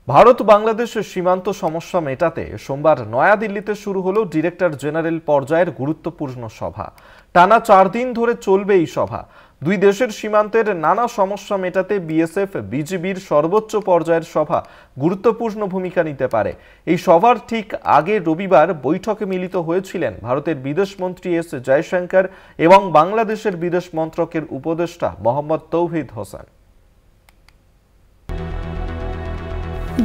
ভারত বাংলাদেশের সীমান্ত সমস্যা মেটাতে সোমবার নয়াদিল্লিতে শুরু হলো ডিরেক্টর জেনারেল পর্যায়ের গুরুত্বপূর্ণ সভা। টানা 4 দিন ধরে চলবে এই সভা। দুই দেশের সীমান্তের নানা সমস্যা মেটাতে বিএসএফ বিজিবির সর্বোচ্চ পর্যায়ের সভা গুরুত্বপূর্ণ ভূমিকা নিতে পারে। এই সভার ঠিক আগে রবিবার বৈঠকে মিলিত হয়েছিলেন ভারতের বিদেশমন্ত্রী এস জয়শঙ্কর এবং বাংলাদেশের বিদেশ মন্ত্রকের উপদেষ্টা মোহাম্মদ তৌহিদ হোসেন।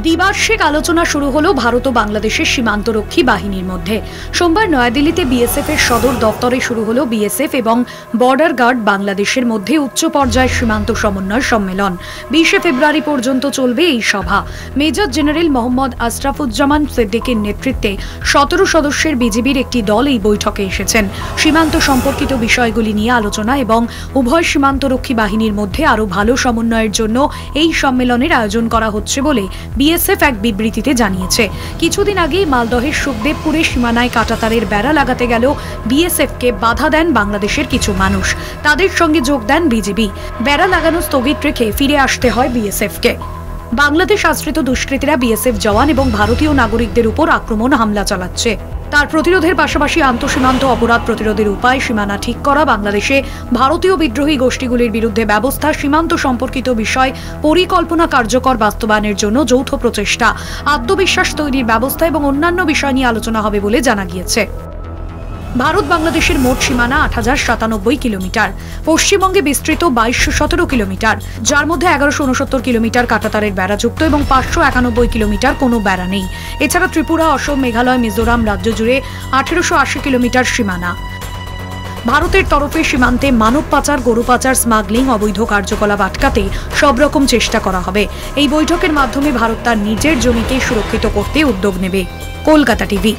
দ্বিবার্ষিক আলোচনা শুরু হলো ভারত ও বাংলাদেশের সীমান্তরক্ষী বাহিনীর মধ্যে। সোমবার নয়াদিল্লিতে বিএসএফ এর সদর দপ্তরে শুরু হলো বিএসএফ এবং বর্ডার গার্ড বাংলাদেশের মধ্যে উচ্চ পর্যায়ের সীমান্ত সমন্বয় সম্মেলন। 20 ফেব্রুয়ারি পর্যন্ত চলবে এই সভা। মেজর জেনারেল মোহাম্মদ আশরাফুজ্জামান সিদ্দিকীর নেতৃত্বে 17 সদস্যের বিজিবির একটি দল এই বৈঠকে এসেছেন। সীমান্ত সম্পর্কিত বিষয়গুলি নিয়ে আলোচনা এবং উভয় সীমান্তরক্ষী বাহিনীর মধ্যে আরও ভালো সমন্বয়ের জন্য এই সম্মেলনের আয়োজন করা হচ্ছে বলে বিএসএফ এক বিবৃতিতে জানিয়েছে। কিছুদিন আগেই মালদহের সুখদেবপুরে সীমানায় কাঁটাতারের বেড়া লাগাতে গেল বিএসএফকে বাধা দেন বাংলাদেশের কিছু মানুষ। তাদের সঙ্গে যোগ দেন বিজিবি। বেড়া লাগানো স্থগিত রেখে ফিরে আসতে হয় বিএসএফকে। বাংলাদেশ আশ্রিত দুষ্কৃতীরা বিএসএফ জওয়ান এবং ভারতীয় নাগরিকদের উপর আক্রমণ হামলা চালাচ্ছে। তার প্রতিরোধের পাশাপাশি আন্তঃসীমান্ত অপরাধ প্রতিরোধের উপায়, সীমানা ঠিক করা, বাংলাদেশে ভারতীয় বিদ্রোহী গোষ্ঠীগুলির বিরুদ্ধে ব্যবস্থা, সীমান্ত সম্পর্কিত বিষয় পরিকল্পনা কার্যকর বাস্তবায়নের জন্য যৌথ প্রচেষ্টা, আত্মবিশ্বাস তৈরির ব্যবস্থা এবং অন্যান্য বিষয় নিয়ে আলোচনা হবে বলে জানা গিয়েছে। ভারত বাংলাদেশের মোট সীমানা 8097 কিলোমিটার। পশ্চিমবঙ্গে বিস্তৃত 2217 কিলোমিটার, যার মধ্যে 1169 কিলোমিটার কাঁটাতারের বেড়াযুক্ত এবং 591 কিলোমিটার কোনো বেড়া নেই। এছাড়া ত্রিপুরা, অসম, মেঘালয়, মিজোরাম রাজ্য জুড়ে 1880 কিলোমিটার সীমানা। ভারতের তরফে সীমান্তে মানব পাচার, গরু পাচার, স্মাগলিং, অবৈধ কার্যকলাপ আটকাতে সব রকম চেষ্টা করা হবে। এই বৈঠকের মাধ্যমে ভারত তার নিজের জমিকে সুরক্ষিত করতে উদ্যোগ নেবে। কলকাতা টিভি।